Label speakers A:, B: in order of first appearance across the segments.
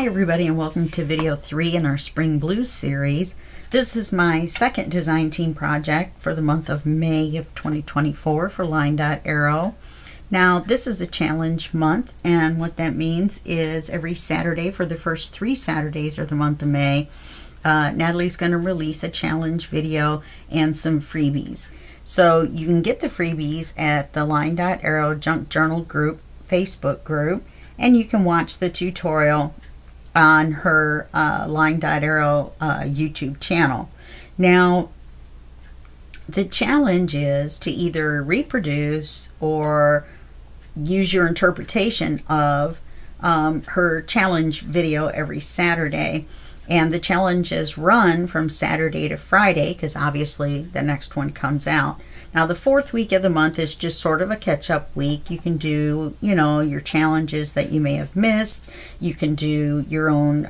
A: Hi everybody, and welcome to video 3 in our Spring Blues series. This is my second design team project for the month of May of 2024 for LineDotArrow. Now this is a challenge month, and what that means is every Saturday for the first 3 Saturdays of the month of May, Natalie's going to release a challenge video and some freebies. So you can get the freebies at the LineDotArrow Junk Journal group Facebook group, and you can watch the tutorial on her LineDotArrow YouTube channel. Now, the challenge is to either reproduce or use your interpretation of her challenge video every Saturday. And the challenge is run from Saturday to Friday, because obviously the next one comes out. Now the 4th week of the month is just sort of a catch-up week. You can do, your challenges that you may have missed. You can do your own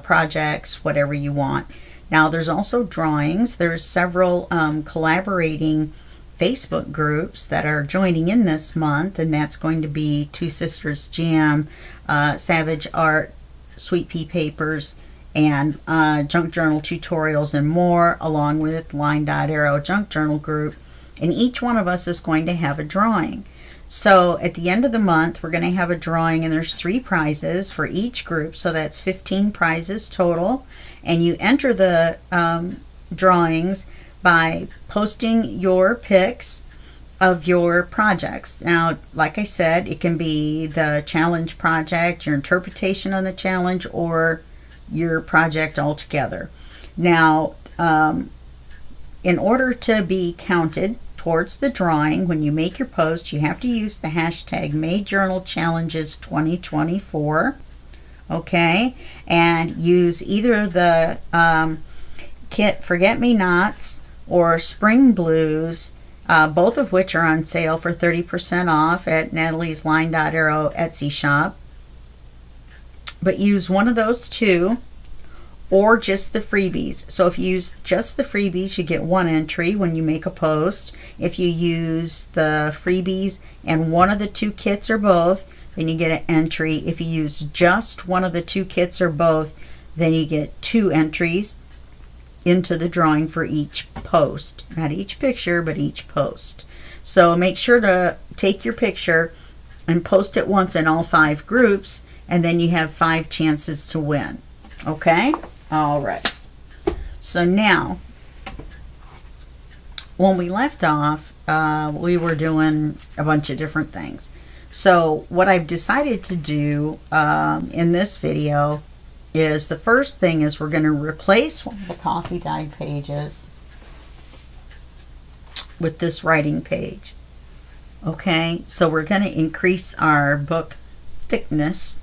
A: projects, whatever you want. Now there's also drawings. There's several collaborating Facebook groups that are joining in this month, and that's going to be Two Sisters Jam, Savage Art, Sweet Pea Papers, and Junk Journal Tutorials and more, along with LineDotArrow Junk Journal group. And each one of us is going to have a drawing. So at the end of the month, we're going to have a drawing, and there's 3 prizes for each group. So that's 15 prizes total. And you enter the drawings by posting your pics of your projects. Now, like I said, it can be the challenge project, your interpretation on the challenge, or your project altogether. Now, in order to be counted towards the drawing, when you make your post, you have to use the hashtag MayJournalChallenges2024, okay? And use either the Kit Forget-Me-Nots or Spring Blues, both of which are on sale for 30% off at Natalie's LineDotArrow Etsy shop. But use one of those two, or just the freebies. So if you use just the freebies, you get 1 entry when you make a post. If you use the freebies and one of the 2 kits or both, then you get an entry. If you use just one of the 2 kits or both, then you get 2 entries into the drawing for each post. Not each picture, but each post. So make sure to take your picture and post it once in all 5 groups, and then you have 5 chances to win. Okay? All right. So now, when we left off, we were doing a bunch of different things. So what I've decided to do in this video is, the first thing is we're going to replace one of the coffee dyed pages with this writing page. Okay? So we're going to increase our book thickness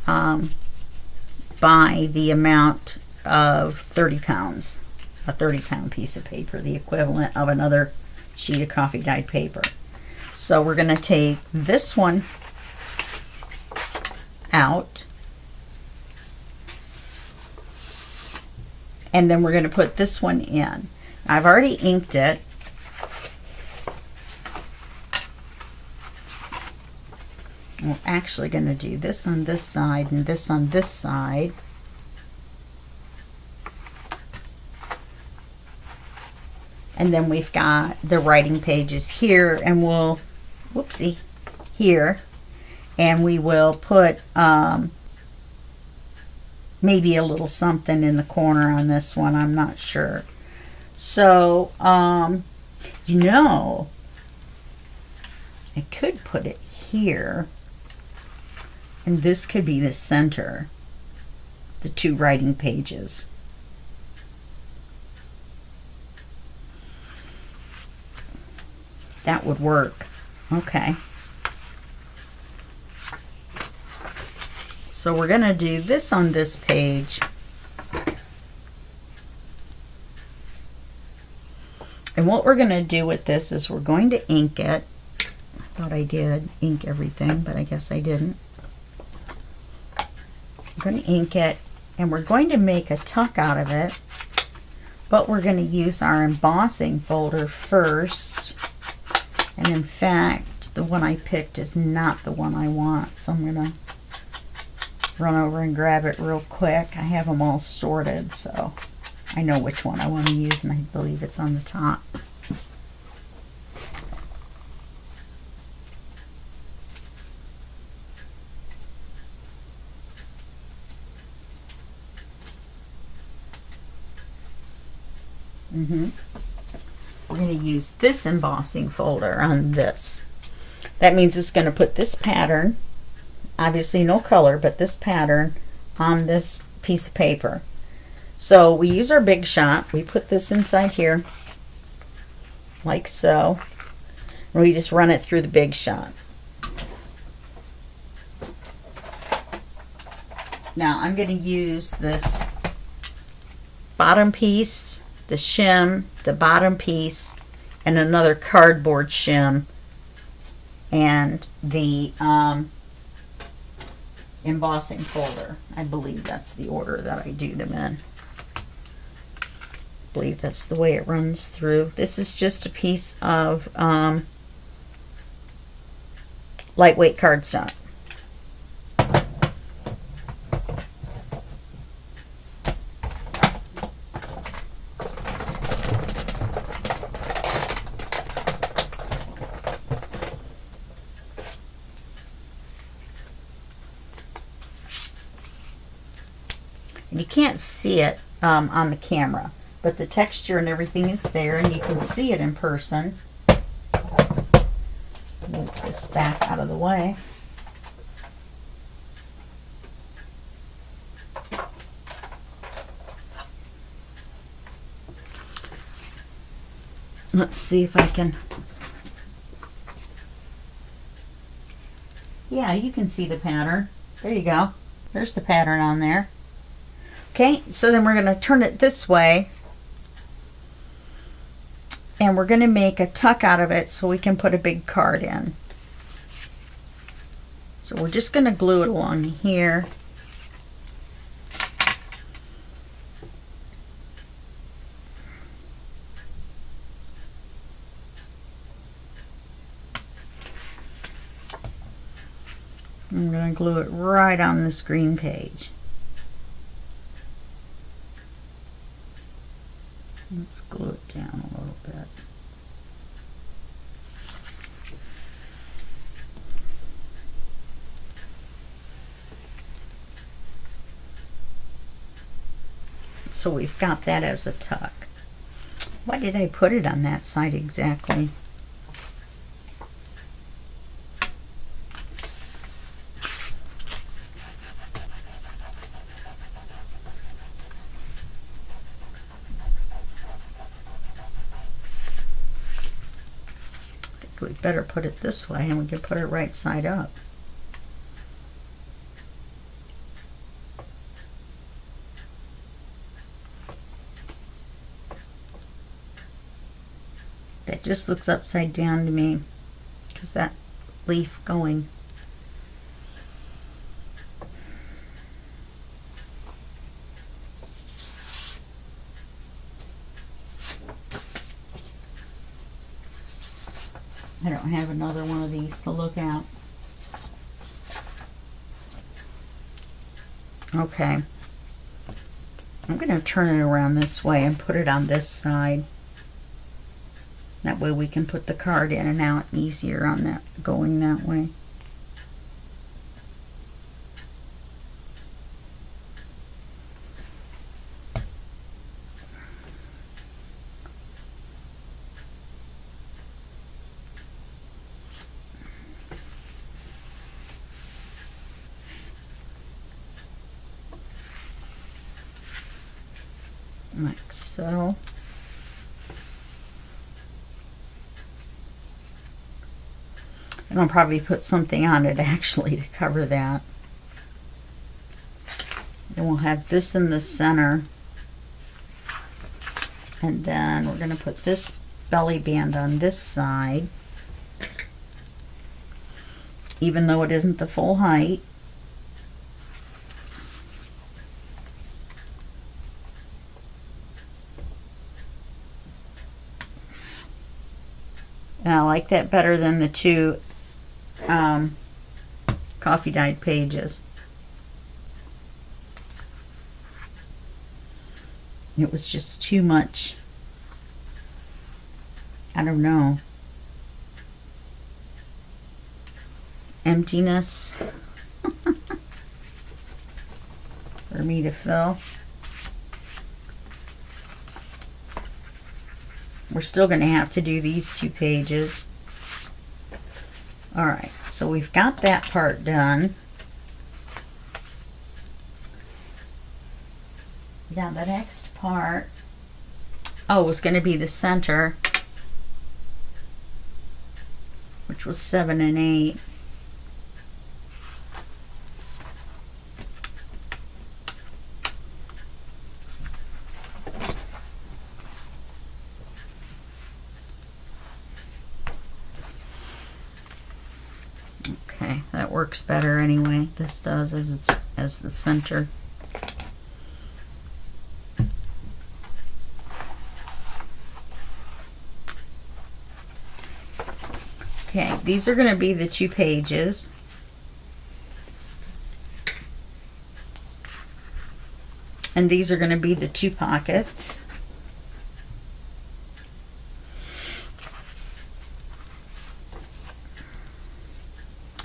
A: by the amount of 30 pounds, a 30-pound piece of paper, the equivalent of another sheet of coffee dyed paper. So we're going to take this one out, and then we're going to put this one in. I've already inked it. We're actually going to do this on this side and this on this side. And then we've got the writing pages here, and we'll, whoopsie, here. And we will put maybe a little something in the corner on this one. I'm not sure. So, I could put it here. And this could be the center, the 2 writing pages. That would work. Okay. So we're going to do this on this page. And what we're going to do with this is we're going to ink it. I thought I did ink everything, but I guess I didn't. I'm going to ink it, and we're going to make a tuck out of it, but we're going to use our embossing folder first. And in fact, the one I picked is not the one I want, so I'm going to run over and grab it real quick. I have them all sorted, so I know which one I want to use, and I believe it's on the top. We're going to use this embossing folder on this. That means it's going to put this pattern, obviously no color, but this pattern on this piece of paper. So we use our Big Shot. We put this inside here, like so. And we just run it through the Big Shot. Now I'm going to use this bottom piece, the shim, the bottom piece, and another cardboard shim, and the embossing folder. I believe that's the order that I do them in. I believe that's the way it runs through. This is just a piece of lightweight cardstock. And you can't see it on the camera, but the texture and everything is there, and you can see it in person. Move this back out of the way. Let's see if I can. Yeah, you can see the pattern. There you go. There's the pattern on there. Okay, so then we're going to turn it this way, and we're going to make a tuck out of it so we can put a big card in. So we're just going to glue it along here. I'm going to glue it right on this green page. Let's glue it down a little bit. So we've got that as a tuck. Why did I put it on that side exactly? We better put it this way, and we can put it right side up. That just looks upside down to me because that leaf going. I don't have another one of these to look at. Okay. I'm going to turn it around this way and put it on this side. That way we can put the card in and out easier on that, going that way. Like so. And I'll probably put something on it actually to cover that. And we'll have this in the center. And then we're going to put this belly band on this side. Even though it isn't the full height. And I like that better than the two coffee dyed pages. It was just too much. I don't know. Emptiness for me to fill. We're still going to have to do these 2 pages. All right, so we've got that part done. Now the next part, oh, was going to be the center, which was 7 and 8. Okay, that works better anyway. This does, as the center. Okay, these are going to be the 2 pages. And these are going to be the 2 pockets.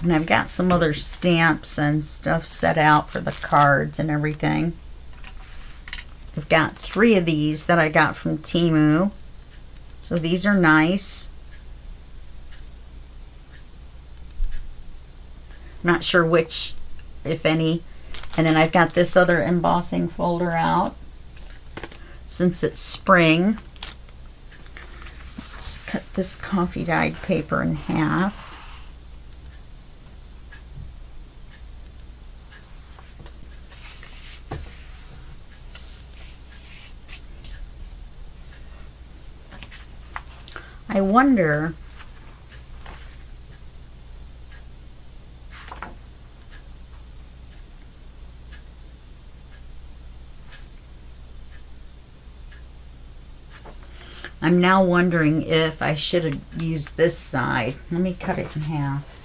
A: And I've got some other stamps and stuff set out for the cards and everything. I've got 3 of these that I got from Temu. So these are nice. Not sure which, if any. And then I've got this other embossing folder out. Since it's spring, let's cut this coffee dyed paper in half. I wonder I'm now wondering if I should have used this side. Let me cut it in half.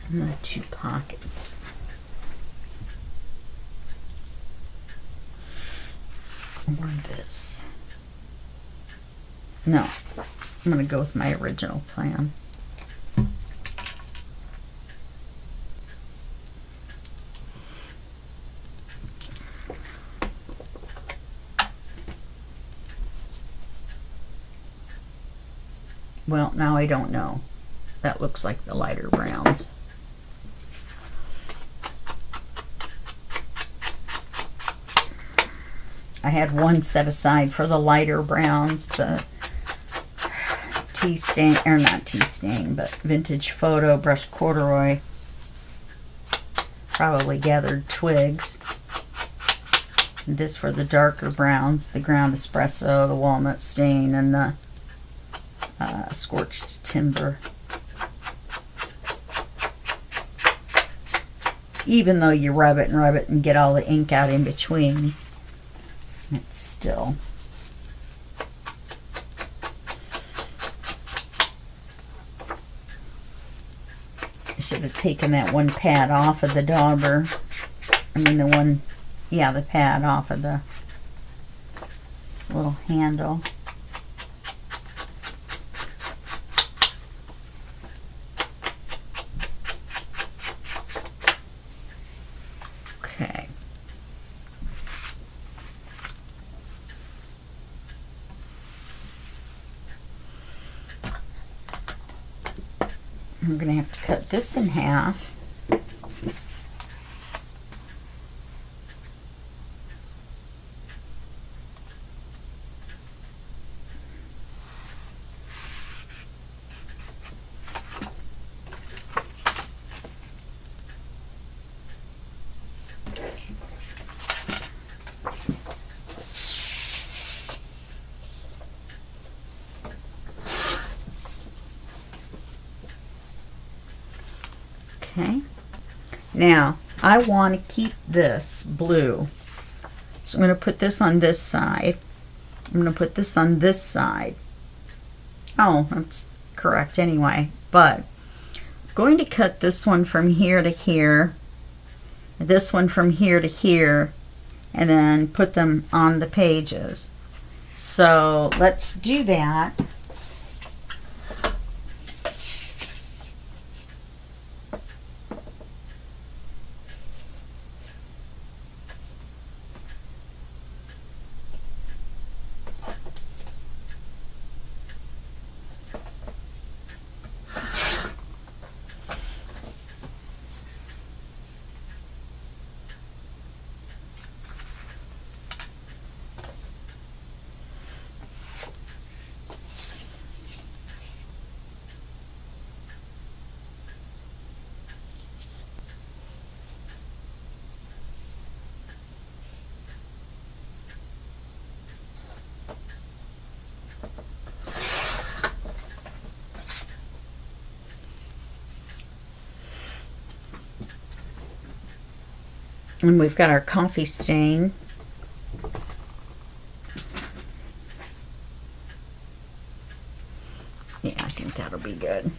A: And the 2 pockets. Or this. No, I'm going to go with my original plan. Well, now I don't know. That looks like the lighter browns. I had one set aside for the lighter browns, the tea stain, or not tea stain, but vintage photo brushed corduroy, probably gathered twigs. And this for the darker browns, the ground espresso, the walnut stain, and the scorched timber. Even though you rub it and get all the ink out in between, it's still. I should have taken that one pad off of the dauber. I mean the one, yeah, the pad off of the little handle. Okay. I'm going to have to cut this in half. Okay. Now, I want to keep this blue. So I'm going to put this on this side. I'm going to put this on this side. Oh, that's correct anyway. But I'm going to cut this one from here to here, this one from here to here, and then put them on the pages. So let's do that. And we've got our coffee stain. Yeah, I think that'll be good.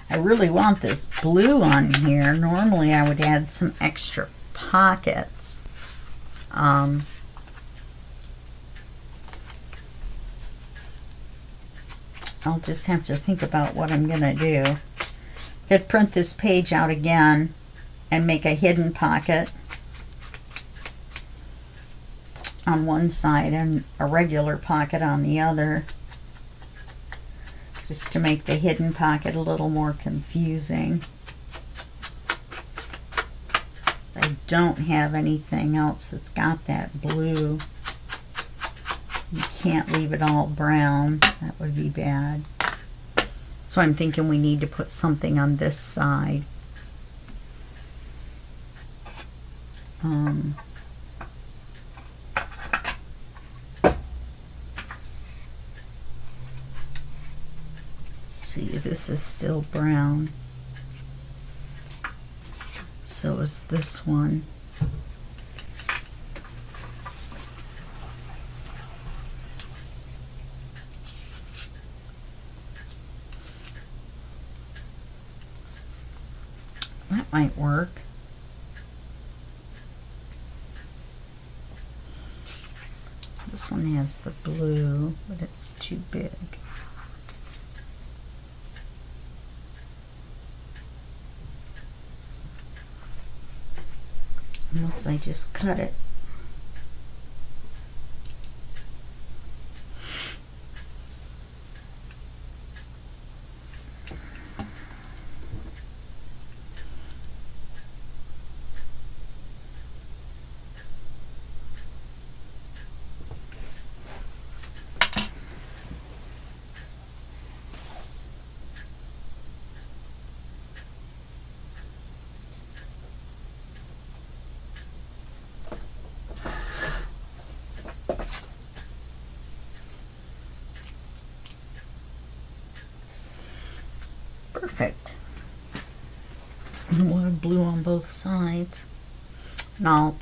A: I really want this blue on here. Normally I would add some extra pockets. I'll just have to think about what I'm gonna do. Could print this page out again and make a hidden pocket on one side and a regular pocket on the other, just to make the hidden pocket a little more confusing. I don't have anything else that's got that blue. You can't leave it all brown. That would be bad. So I'm thinking we need to put something on this side. See, this is still brown. So is this one. That might work. This one has the blue, but it's too big. Unless I just cut it. Perfect. And we'll have blue on both sides. And I'll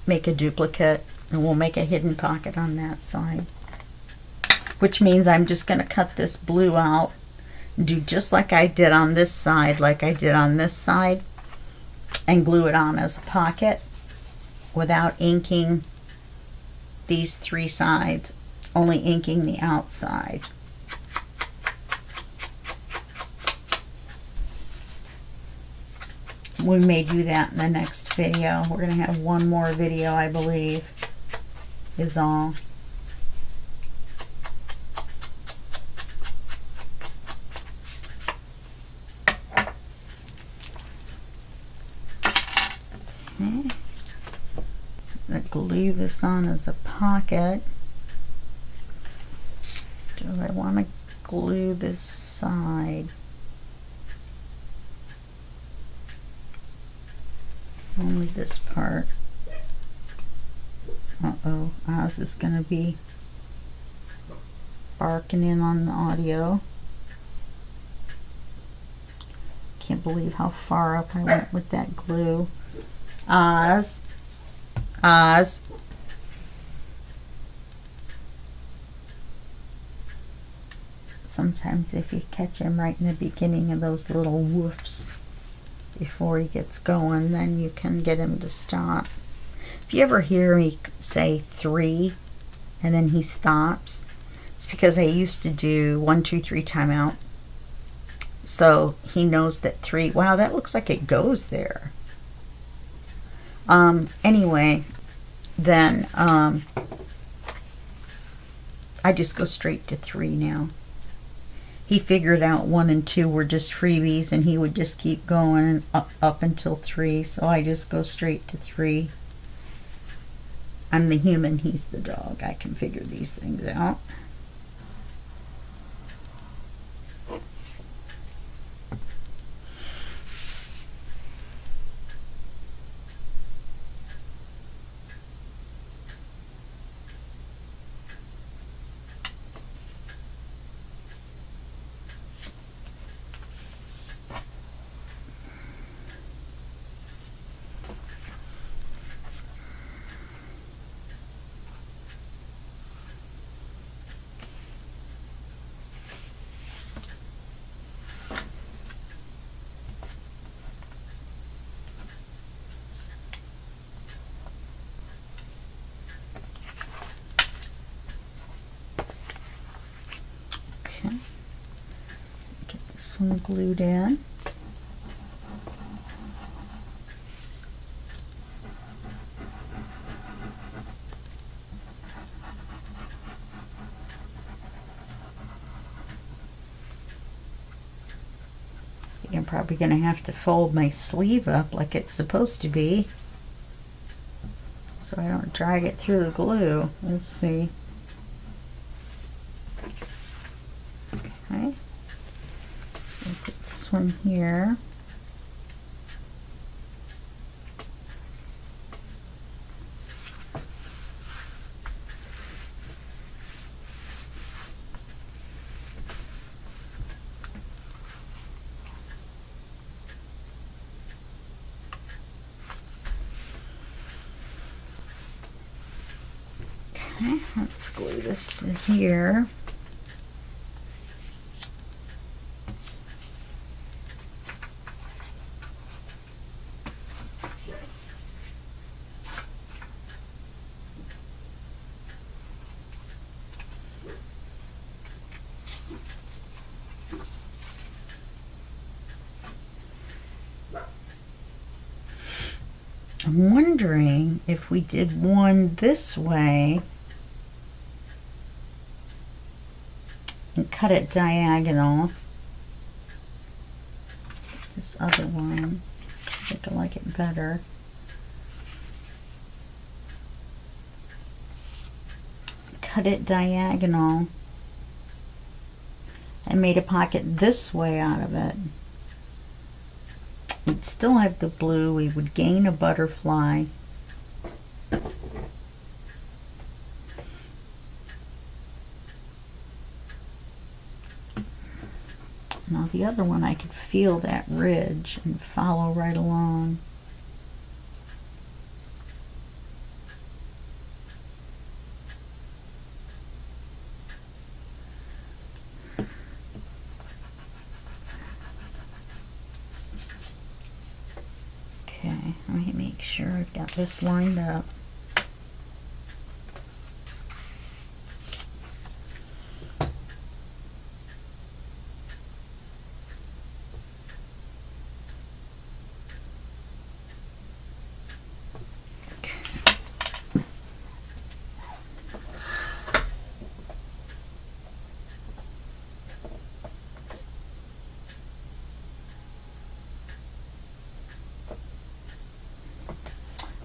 A: make a duplicate and we'll make a hidden pocket on that side. Which means I'm just going to cut this blue out and do just like I did on this side, and glue it on as a pocket without inking these three sides, only inking the outside. We may do that in the next video. We're going to have one more video, I believe, is all. Okay. I'm going to to glue this on as a pocket. Do I want to glue this side? Only this part. Uh-oh, Oz is going to be barking in on the audio. Can't believe how far up I went with that glue. Oz. Oz. Sometimes if you catch him right in the beginning of those little woofs before he gets going, then you can get him to stop. If you ever hear me say 3 and then he stops, it's because I used to do 1, 2, 3 timeout. So he knows that 3, wow, that looks like it goes there. Anyway, then I just go straight to 3 now. He figured out 1 and 2 were just freebies, and he would just keep going up until 3, so I just go straight to 3. I'm the human, he's the dog. I can figure these things out. Get this one glued in. I'm probably going to have to fold my sleeve up like it's supposed to be so I don't drag it through the glue. Let's see. Okay. Put this one here. Okay, let's glue this to here. I'm wondering if we did one this way and cut it diagonal. This other one, I think I like it better. Cut it diagonal and made a pocket this way out of it. We'd still have the blue, we would gain a butterfly. Now the other one I could feel that ridge and follow right along. Okay, let me make sure I've got this lined up.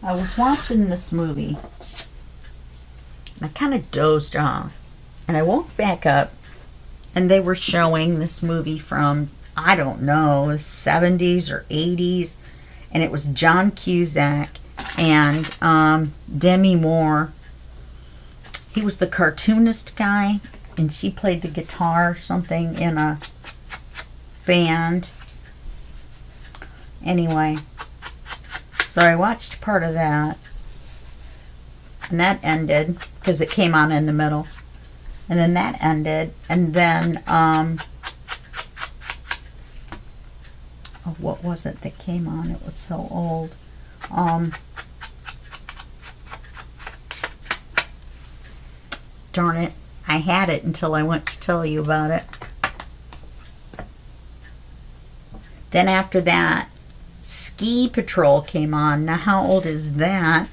A: I was watching this movie and I kind of dozed off, and I woke back up and they were showing this movie from, I don't know, the 70s or 80s, and it was John Cusack and Demi Moore. He was the cartoonist guy, and she played the guitar or something in a band. Anyway, so I watched part of that, and that ended because it came on in the middle, and then that ended, and then oh, what was it that came on? It was so old. Darn it, I had it until I went to tell you about it. Then after that, Ski Patrol came on. Now how old is that?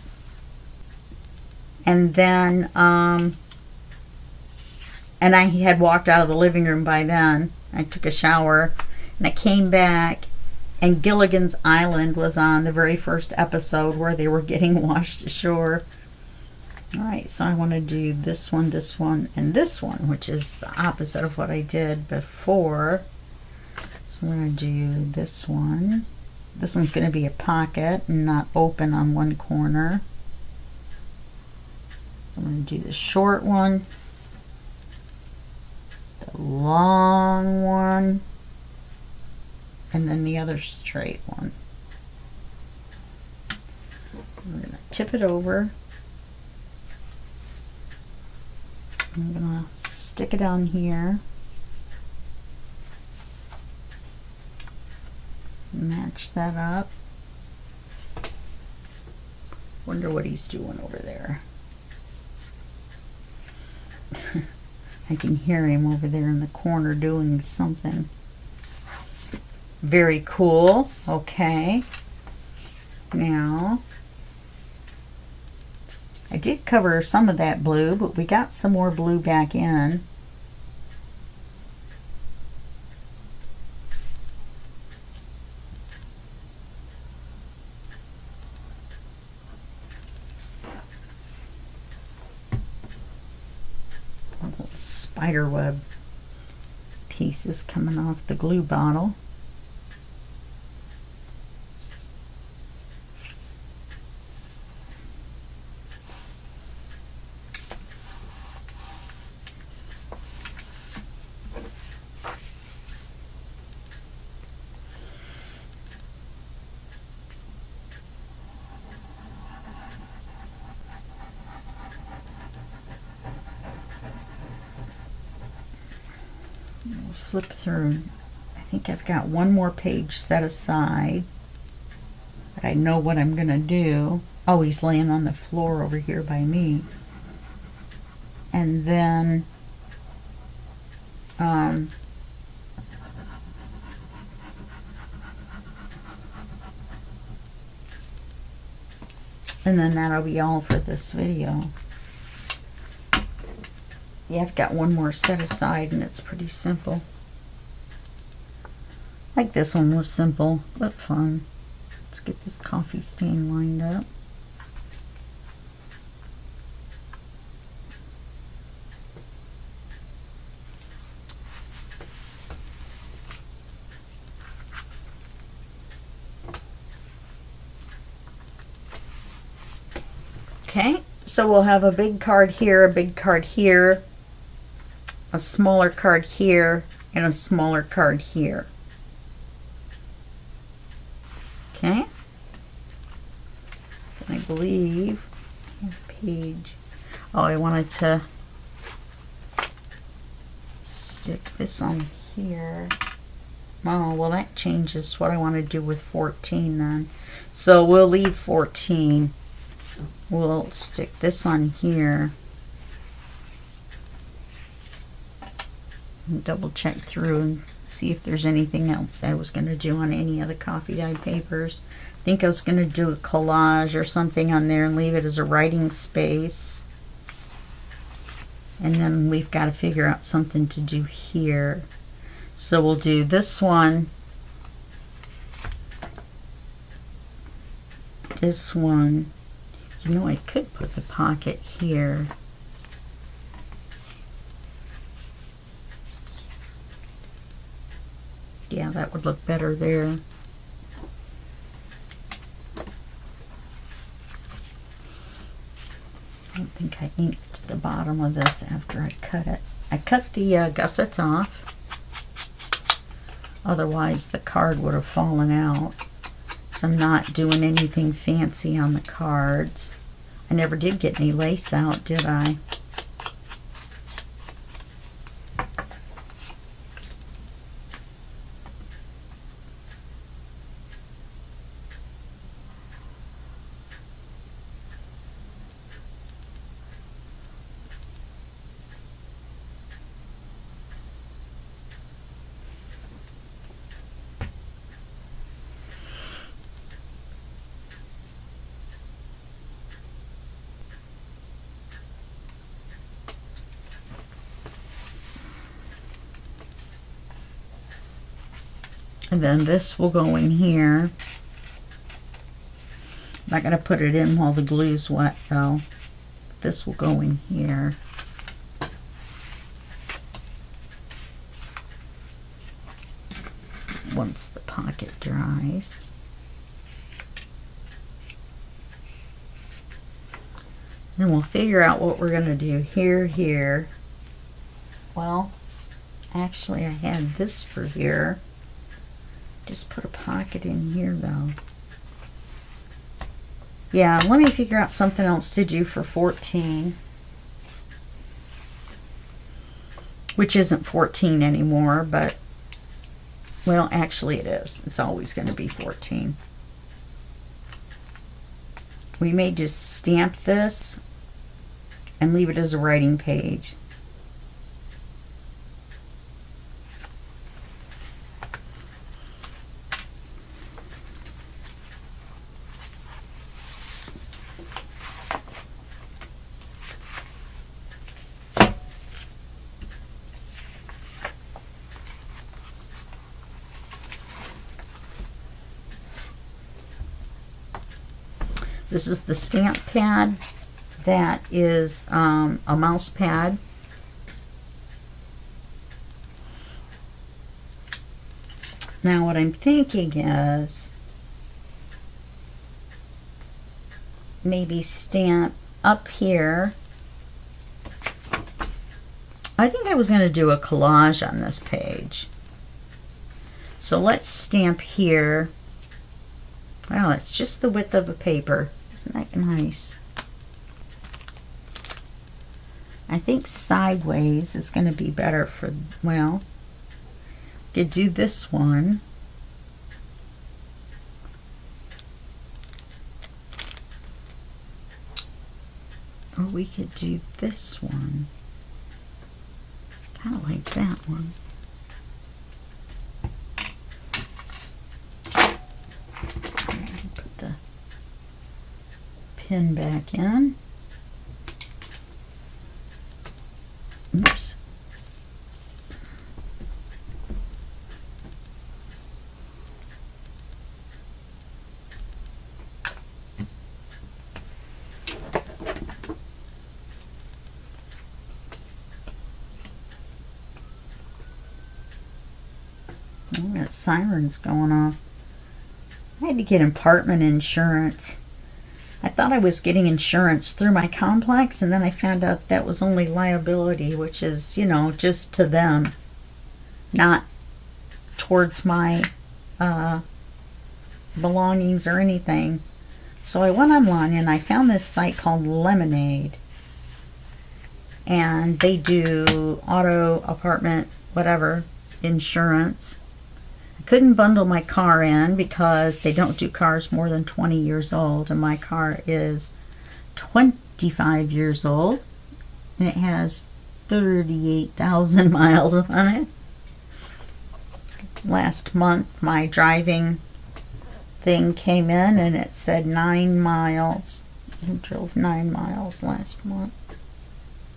A: And then and I had walked out of the living room by then. I took a shower and I came back, and Gilligan's Island was on, the very first episode where they were getting washed ashore. Alright, so I want to do this one, and this one, which is the opposite of what I did before. So I'm going to do this one. This one's going to be a pocket and not open on one corner. So I'm going to do the short one, the long one, and then the other straight one. I'm going to tip it over. I'm going to stick it on here. Match that up. Wonder what he's doing over there. I can hear him over there in the corner doing something. Very cool. Okay. Now, I did cover some of that blue, but we got some more blue back in. Little spider web pieces coming off the glue bottle. We'll flip through. I think I've got one more page set aside, but I know what I'm going to do. Oh, he's laying on the floor over here by me. And then and then that'll be all for this video. Yeah, I've got one more set aside, and it's pretty simple. Like this one was simple, but fun. Let's get this coffee stain lined up. Okay, so we'll have a big card here, a big card here, a smaller card here, and a smaller card here. Okay, and I believe page, oh, I wanted to stick this on here. Oh, well, that changes what I want to do with 14 then. So we'll leave 14. We'll stick this on here. And double check through and see if there's anything else I was going to do on any of the coffee dyed papers. I think I was going to do a collage or something on there and leave it as a writing space. And then we've got to figure out something to do here. So we'll do this one, this one, You know, I could put the pocket here. Yeah, that would look better there. I don't think I inked the bottom of this after I cut it. I cut the gussets off. Otherwise the card would have fallen out. So I'm not doing anything fancy on the cards. I never did get any lace out, did I? And then this will go in here. I'm not going to put it in while the glue's wet though. This will go in here. Once the pocket dries. Then we'll figure out what we're going to do here. Well, actually I had this for here. Just put a pocket in here though. Yeah, let me figure out something else to do for 14. Which isn't 14 anymore, but well, actually it is. It's always going to be 14. We may just stamp this and leave it as a writing page. This is the stamp pad. That is a mouse pad. Now what I'm thinking is maybe stamp up here. I think I was going to do a collage on this page. So let's stamp here. Well, it's just the width of a paper. Isn't that nice? I think sideways is going to be better for, well, could do this one. Or we could do this one. Kind of like that one. Put the pin back in. Oops. Oh, that siren's going off. I had to get apartment insurance. I thought I was getting insurance through my complex, and then I found out that was only liability, which is, you know, just to them, not towards my belongings or anything. So I went online and I found this site called Lemonade, and they do auto, apartment, whatever, insurance. Couldn't bundle my car in because they don't do cars more than 20 years old, and my car is 25 years old and it has 38,000 miles on it. Last month my driving thing came in and it said 9 miles. I drove 9 miles last month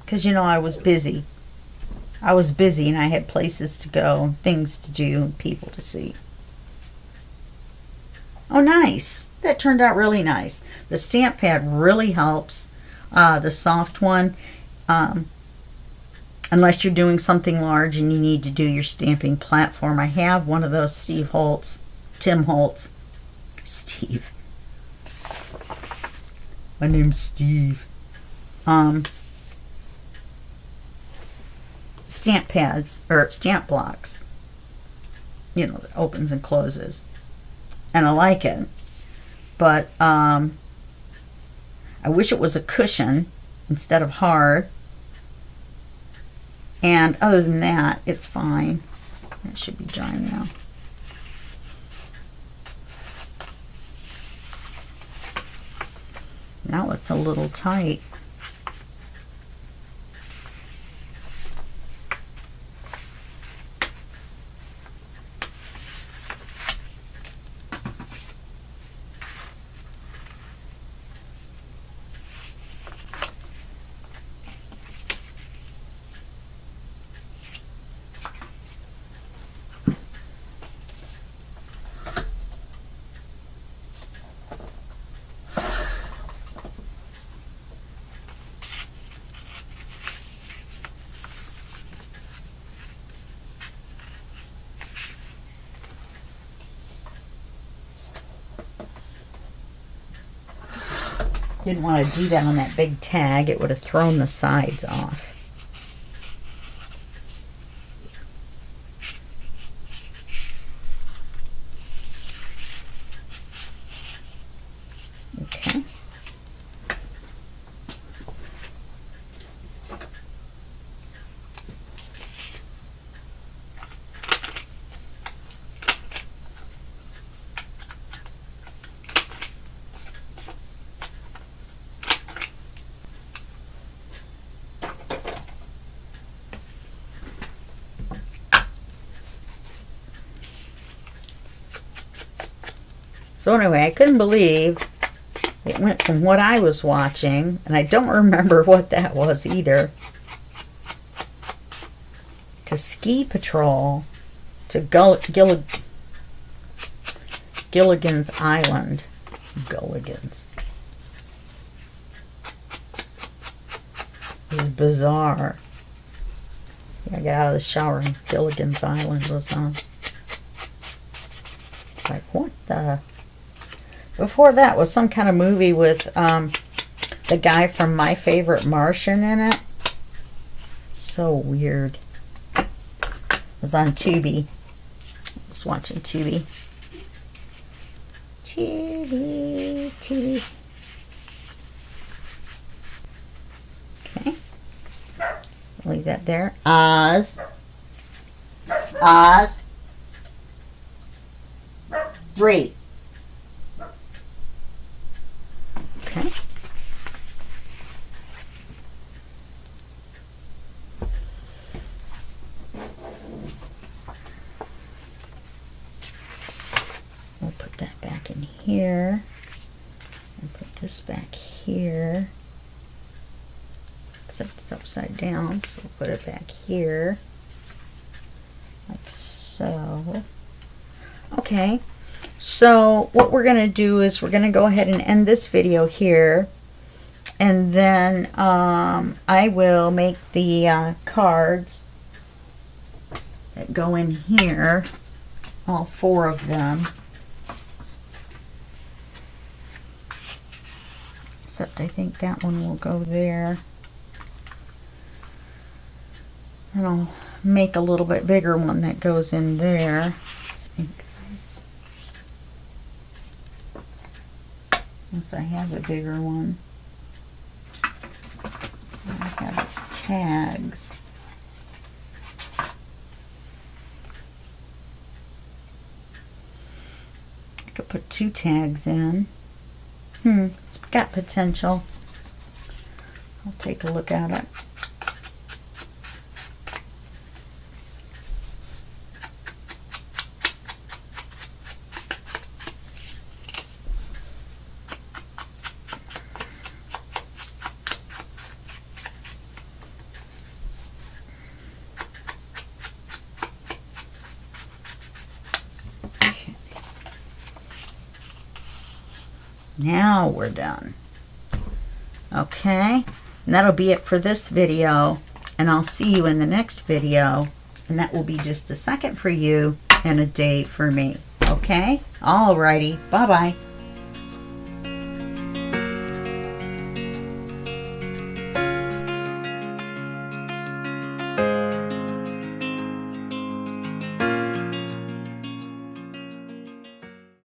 A: because, you know, I was busy and I had places to go, things to do, and people to see. Oh, nice. That turned out really nice. The stamp pad really helps. The soft one, unless you're doing something large and you need to do your stamping platform. I have one of those Tim Holtz. Steve. My name's Steve. Stamp pads, or stamp blocks. You know, that opens and closes. And I like it. But I wish it was a cushion instead of hard. And other than that, it's fine. It should be dry now. Now it's a little tight. Didn't want to do that on that big tag. It would have thrown the sides off. Okay. So anyway, I couldn't believe it went from what I was watching, and I don't remember what that was either, to Ski Patrol, to Gilligan's Island. Gilligan's. It was bizarre. I got out of the shower and Gilligan's Island was on. It's like, what the... Before that was some kind of movie with the guy from My Favorite Martian in it. So weird. It was on Tubi. I was watching Tubi. Tubi. Okay. Leave that there. Oz. 3. Okay. We'll put that back in here and put this back here, except it's upside down, so we'll put it back here like so. Okay. So what we're going to do is we're going to go ahead and end this video here, and then I will make the cards that go in here, all 4 of them, except I think that one will go there, and I'll make a little bit bigger one that goes in there. Let's think. Once I have a bigger one, I have tags. I could put 2 tags in. It's got potential. I'll take a look at it. Now we're done. Okay, and that'll be it for this video, and I'll see you in the next video, and that will be just a second for you and a day for me. Okay, alrighty, bye bye.